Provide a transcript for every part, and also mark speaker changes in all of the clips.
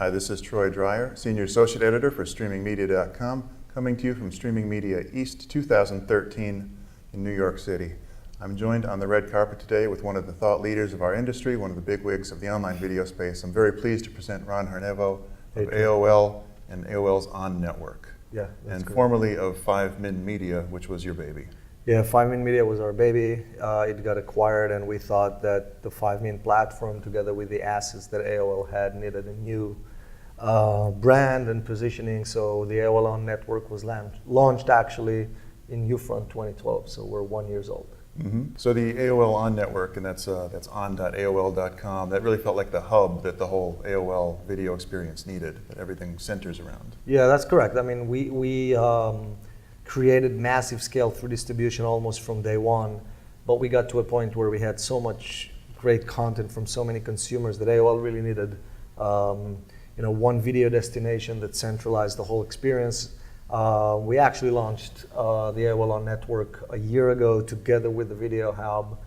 Speaker 1: Hi, this is Troy Dreyer, Senior Associate Editor for StreamingMedia.com, coming to you from Streaming Media East 2013 in New York City. I'm joined on the red carpet today with one of the thought leaders of our industry, one of the bigwigs of the online video space. I'm very pleased to present Ron Harnevo of AOL and AOL's On network.
Speaker 2: Yeah,
Speaker 1: and great. Formerly of 5 Min Media, which was your baby.
Speaker 2: Yeah, 5 Min Media was our baby. It got acquired, and we thought that the 5 Min platform, together with the assets that AOL had, needed a new brand and positioning. So the AOL On network was launched actually in Upfront 2012. So we're 1 year old.
Speaker 1: Mm-hmm. So the AOL On network, and that's on.aol.com. That really felt like the hub that the whole AOL video experience needed, that everything centers around.
Speaker 2: Yeah, that's correct. I mean, we created massive scale through distribution almost from day one, but we got to a point where we had so much great content from so many consumers that AOL really needed one video destination that centralized the whole experience. We actually launched the AOL On network a year ago together with the Video Hub,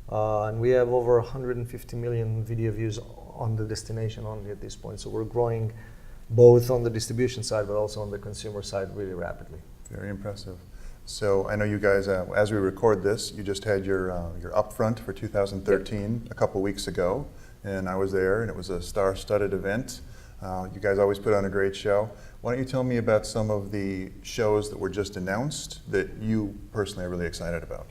Speaker 2: and we have over 150 million video views on the destination only at this point. So we're growing both on the distribution side but also on the consumer side really rapidly.
Speaker 1: Very impressive. So I know you guys, as we record this, you just had your upfront for 2013 a couple weeks ago, and I was there, and it was a star-studded event. You guys always put on a great show. Why don't you tell me about some of the shows that were just announced that you personally are really excited about?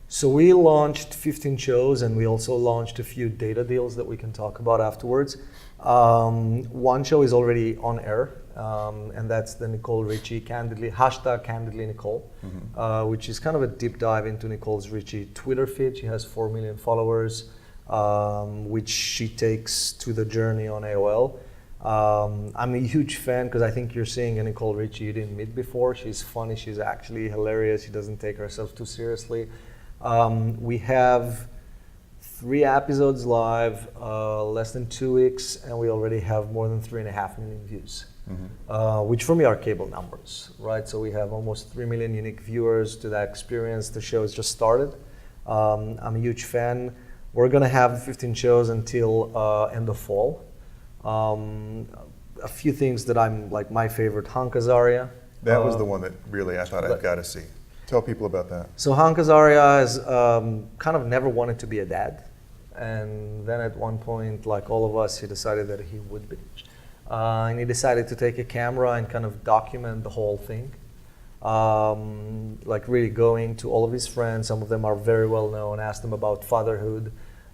Speaker 2: So we launched 15 shows, and we also launched a few data deals that we can talk about afterwards. One show is already on air, and that's the Nicole Richie #Candidly Nicole, which is kind of a deep dive into Nicole Richie Twitter feed. She has 4 million followers, which she takes to the journey on AOL. I'm a huge fan because I think you're seeing a Nicole Richie you didn't meet before. She's funny, she's actually hilarious, she doesn't take herself too seriously. We have 3 episodes live, less than 2 weeks, and we already have more than 3.5 million views, which for me are cable numbers, right? So we have almost 3 million unique viewers to that experience. The show has just started. I'm a huge fan. We're gonna have 15 shows until end of fall. A few things that I'm like my favorite, Hank Azaria.
Speaker 1: That was the one that really I thought I've got to see. Tell people about that.
Speaker 2: So Hank Azaria has kind of never wanted to be a dad, and then at one point, like all of us, he decided that he would be, and he decided to take a camera and kind of document the whole thing, like really going to all of his friends. Some of them are very well known. Asked them about fatherhood,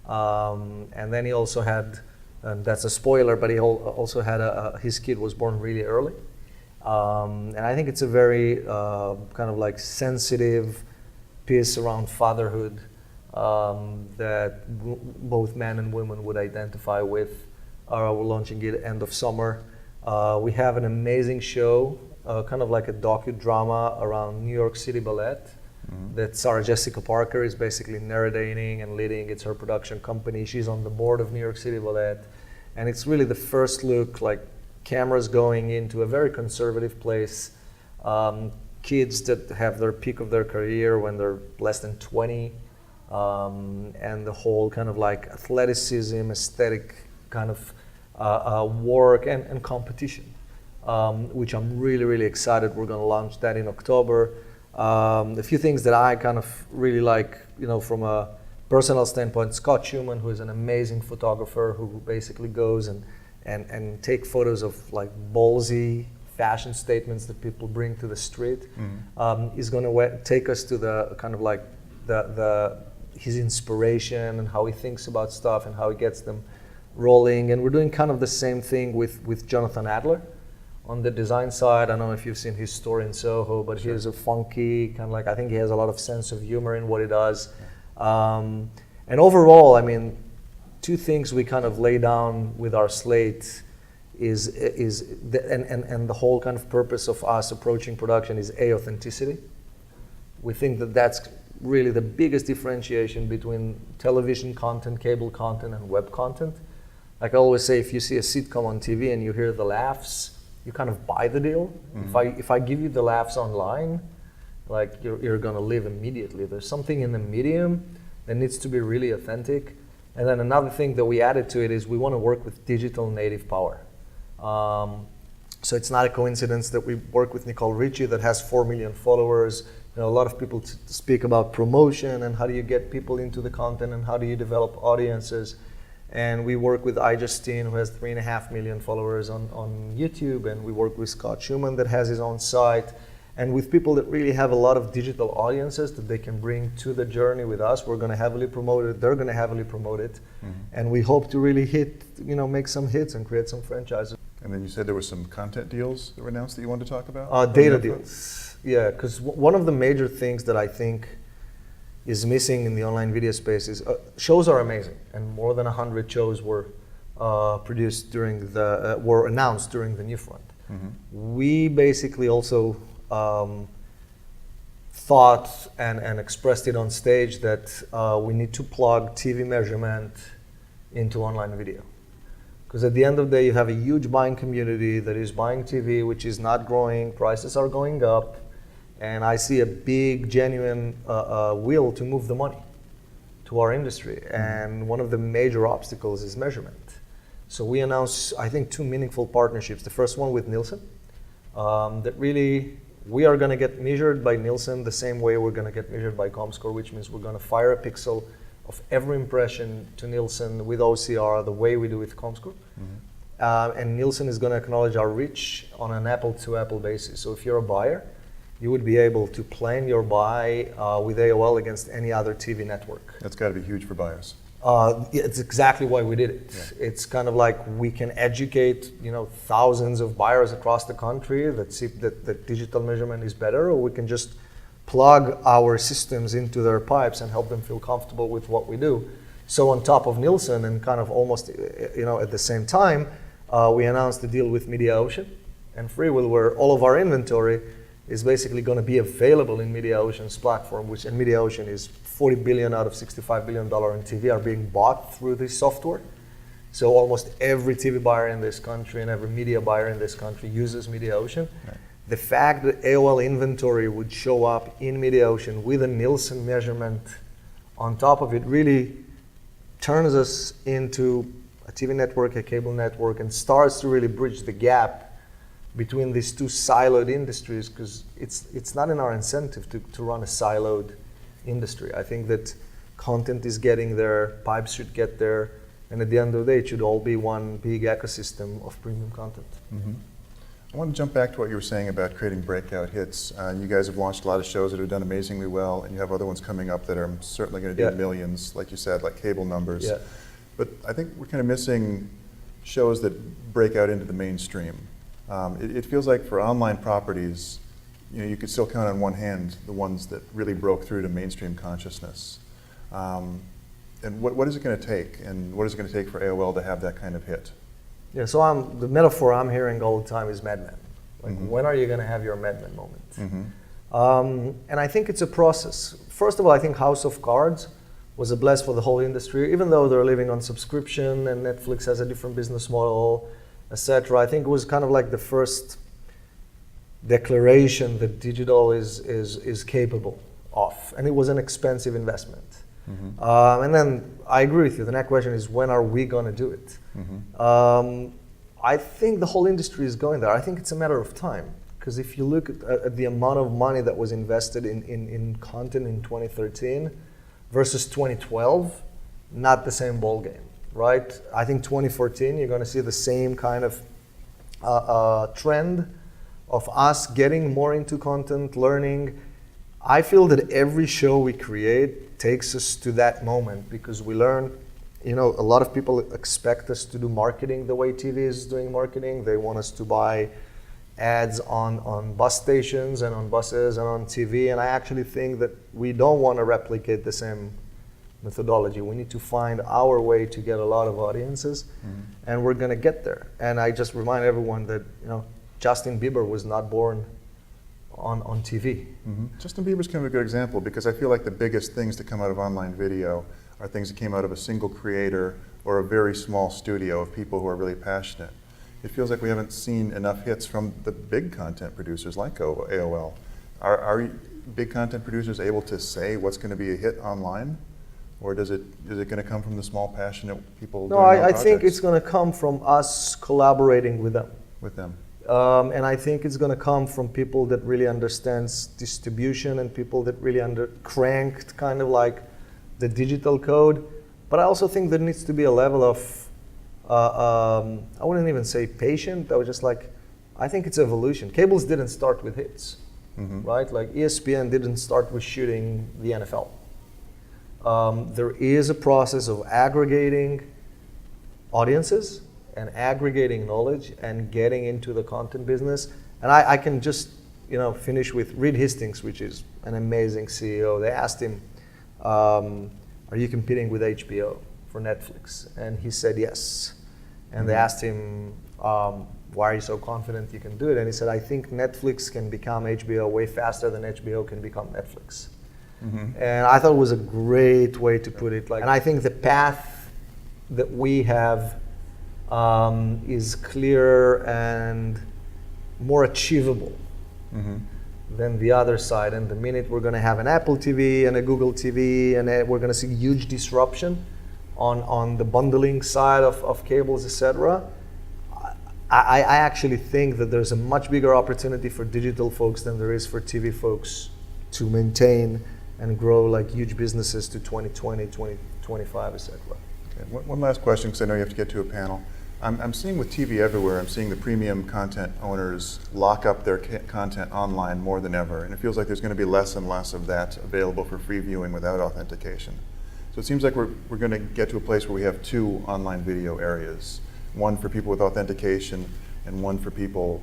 Speaker 2: and then he also had. And that's a spoiler, but he also had his kid was born really early. And I think it's a very kind of like sensitive piece around fatherhood that both men and women would identify with. We're launching it end of summer. We have an amazing show, kind of like a docudrama around New York City Ballet. That Sarah Jessica Parker is basically narrating and leading. It's her production company. She's on the board of New York City Ballet. And it's really the first look, like cameras going into a very conservative place. Kids that have their peak of their career when they're less than 20. And the whole kind of like athleticism, aesthetic kind of work and competition, which I'm really, really excited. We're going to launch that in October. A few things that I kind of really like, from a personal standpoint, Scott Schumann, who is an amazing photographer who basically goes and take photos of like ballsy fashion statements that people bring to the street. Is going to take us to the kind of like his inspiration and how he thinks about stuff and how he gets them rolling. And we're doing kind of the same thing with Jonathan Adler. On the design side, I don't know if you've seen his store in Soho, but He's a funky, kind of like, I think he has a lot of sense of humor in what he does. And overall, I mean, 2 things we kind of lay down with our slate and the whole kind of purpose of us approaching production is authenticity. We think that that's really the biggest differentiation between television content, cable content, and web content. Like I always say, if you see a sitcom on TV and you hear the laughs, you kind of buy the deal. If I give you the laughs online, like you're gonna live immediately. There's something in the medium that needs to be really authentic. And then another thing that we added to it is we want to work with digital native power. So it's not a coincidence that we work with Nicole Richie that has 4 million followers. You know, a lot of people speak about promotion and how do you get people into the content and how do you develop audiences. And we work with iJustine, who has 3.5 million followers on YouTube, and we work with Scott Schumann that has his own site, and with people that really have a lot of digital audiences that they can bring to the journey with us. We're going to heavily promote it. They're going to heavily promote it, and we hope to really make some hits and create some franchises.
Speaker 1: And then you said there were some content deals that were announced that you wanted to talk about?
Speaker 2: Data deals, yeah, because one of the major things that I think is missing in the online video space is shows are amazing, and more than 100 shows were produced during were announced during the NewFront. We basically also thought and expressed it on stage that we need to plug TV measurement into online video. Because at the end of the day, you have a huge buying community that is buying TV, which is not growing, prices are going up, and I see a big, genuine will to move the money to our industry. And one of the major obstacles is measurement. So we announced, I think, 2 meaningful partnerships. The first one with Nielsen, that really, we are going to get measured by Nielsen the same way we're going to get measured by Comscore, which means we're going to fire a pixel of every impression to Nielsen with OCR the way we do with Comscore. And Nielsen is going to acknowledge our reach on an apple-to-apple basis. So if you're a buyer, you would be able to plan your buy with AOL against any other TV network.
Speaker 1: That's got to be huge for buyers.
Speaker 2: It's exactly why we did it. Yeah. It's kind of like we can educate, thousands of buyers across the country that see that digital measurement is better, or we can just plug our systems into their pipes and help them feel comfortable with what we do. So on top of Nielsen and kind of almost, at the same time, we announced the deal with MediaOcean and Freewheel, where all of our inventory is basically going to be available in MediaOcean's platform, and MediaOcean is $40 billion out of $65 billion in TV are being bought through this software. So almost every TV buyer in this country and every media buyer in this country uses MediaOcean. Right. The fact that AOL inventory would show up in MediaOcean with a Nielsen measurement on top of it really turns us into a TV network, a cable network, and starts to really bridge the gap between these two siloed industries, because it's not in our incentive to run a siloed industry. I think that content is getting there, pipes should get there, and at the end of the day, it should all be one big ecosystem of premium content.
Speaker 1: I want to jump back to what you were saying about creating breakout hits. You guys have launched a lot of shows that have done amazingly well, and you have other ones coming up that are certainly going to do millions, like you said, like cable numbers. Yeah. But I think we're kind of missing shows that break out into the mainstream. It feels like for online properties, you could still count on one hand the ones that really broke through to mainstream consciousness. And what is it going to take? And what is it going to take for AOL to have that kind of hit?
Speaker 2: Yeah, so the metaphor I'm hearing all the time is Mad Men. Like, when are you going to have your Mad Men moment? And I think it's a process. First of all, I think House of Cards was a bless for the whole industry, even though they're living on subscription and Netflix has a different business model, etc. I think it was kind of like the first declaration that digital is capable of, and it was an expensive investment. And then I agree with you. The next question is, when are we going to do it? I think the whole industry is going there. I think it's a matter of time, because if you look at the amount of money that was invested in content in 2013 versus 2012, not the same ball game, right? I think 2014, you're going to see the same kind of trend of us getting more into content, learning. I feel that every show we create takes us to that moment, because we learn, a lot of people expect us to do marketing the way TV is doing marketing. They want us to buy ads on bus stations and on buses and on TV, and I actually think that we don't want to replicate the same methodology. We need to find our way to get a lot of audiences, and we're going to get there. And I just remind everyone that, Justin Bieber was not born on TV.
Speaker 1: Justin Bieber's kind of a good example, because I feel like the biggest things to come out of online video are things that came out of a single creator or a very small studio of people who are really passionate. It feels like we haven't seen enough hits from the big content producers like AOL. Are big content producers able to say what's going to be a hit online? Or is it going to come from the small, passionate people?
Speaker 2: No,
Speaker 1: doing our
Speaker 2: I think
Speaker 1: projects
Speaker 2: it's going to come from us collaborating with them.
Speaker 1: with them.
Speaker 2: And I think it's going to come from people that really understands distribution and people that really cranked kind of like the digital code. But I also think there needs to be a level of, I wouldn't even say patient. I was just like, I think it's evolution. Cables didn't start with hits, right? Like ESPN didn't start with shooting the NFL. There is a process of aggregating audiences and aggregating knowledge and getting into the content business. And I can just finish with Reed Hastings, which is an amazing CEO. They asked him, are you competing with HBO for Netflix? And he said yes. And they asked him, why are you so confident you can do it? And he said, I think Netflix can become HBO way faster than HBO can become Netflix. And I thought it was a great way to put it. And I think the path that we have is clearer and more achievable than the other side. And the minute we're going to have an Apple TV and a Google TV, and we're going to see huge disruption on the bundling side of cables, etc. I actually think that there's a much bigger opportunity for digital folks than there is for TV folks to maintain and grow like huge businesses to 2020, 2025, etc.
Speaker 1: Okay. One last question, because I know you have to get to a panel. I'm seeing with TV everywhere, I'm seeing the premium content owners lock up their content online more than ever, and it feels like there's going to be less and less of that available for free viewing without authentication. So it seems like we're going to get to a place where we have two online video areas, one for people with authentication and one for people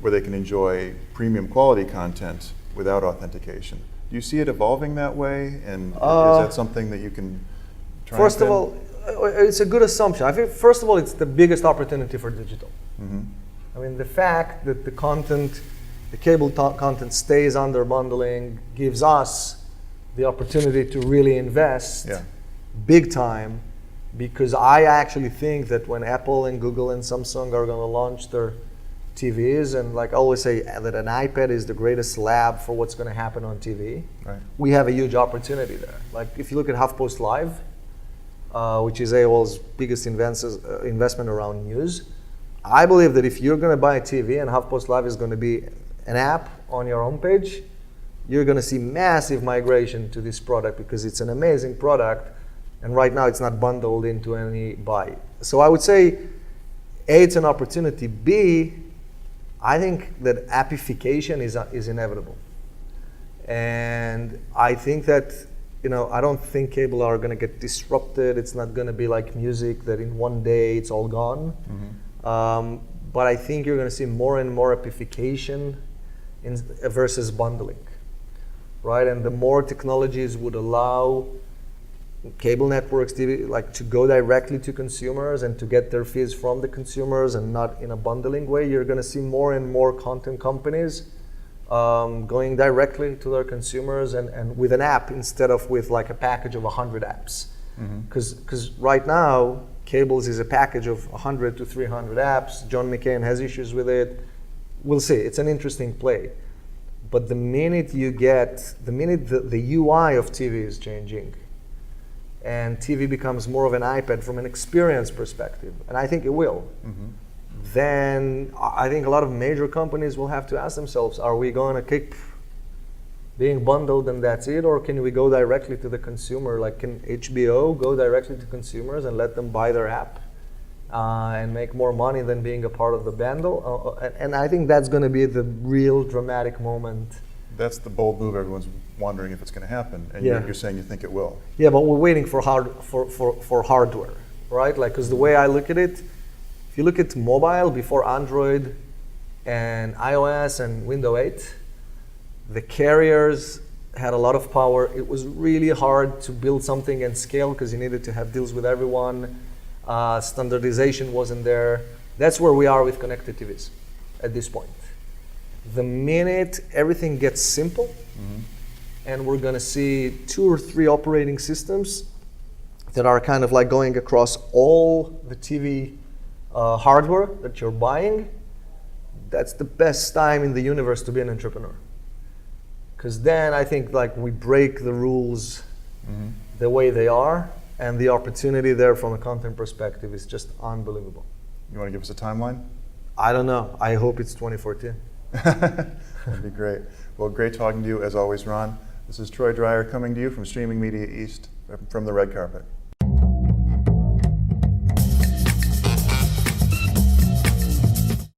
Speaker 1: where they can enjoy premium quality content without authentication. Do you see it evolving that way, and is that something that you can try?
Speaker 2: First of all, it's a good assumption. I think, first of all, it's the biggest opportunity for digital. I mean, the fact that the cable content stays under bundling gives us the opportunity to really invest big time, because I actually think that when Apple and Google and Samsung are going to launch their TVs, and like I always say that an iPad is the greatest lab for what's going to happen on TV, we have a huge opportunity there. Like if you look at HuffPost Live, which is AOL's biggest investment around news, I believe that if you're going to buy a TV and HuffPost Live is going to be an app on your homepage, you're going to see massive migration to this product because it's an amazing product, and right now it's not bundled into any buy. So I would say, A, it's an opportunity. B, I think that appification is inevitable. And I think that, I don't think cable are going to get disrupted. It's not going to be like music that in one day it's all gone. But I think you're going to see more and more appification versus bundling, right? And the more technologies would allow cable networks, TV, like to go directly to consumers and to get their fees from the consumers and not in a bundling way, you're going to see more and more content companies going directly to their consumers and with an app instead of with like a package of 100 apps. Because right now, cables is a package of 100 to 300 apps. John McCain has issues with it. We'll see. It's an interesting play. But the minute the UI of TV is changing, and TV becomes more of an iPad from an experience perspective, and I think it will, then I think a lot of major companies will have to ask themselves, are we going to keep being bundled and that's it, or can we go directly to the consumer? Like, can HBO go directly to consumers and let them buy their app and make more money than being a part of the bundle? And I think that's going to be the real dramatic moment.
Speaker 1: That's the bold move everyone's wondering if it's going to happen, and you're saying you think it will.
Speaker 2: Yeah, but we're waiting for hardware, right? Like, because the way I look at it, if you look at mobile before Android and iOS and Windows 8, the carriers had a lot of power. It was really hard to build something and scale because you needed to have deals with everyone. Standardization wasn't there. That's where we are with connected TVs at this point. The minute everything gets simple, and we're going to see 2 or 3 operating systems that are kind of like going across all the TV hardware that you're buying, that's the best time in the universe to be an entrepreneur. Because then I think like we break the rules the way they are, and the opportunity there from a content perspective is just unbelievable.
Speaker 1: You want to give us a timeline?
Speaker 2: I don't know. I hope it's 2014.
Speaker 1: That'd be great. Well, great talking to you as always, Ron. This is Troy Dreyer coming to you from Streaming Media East from the red carpet.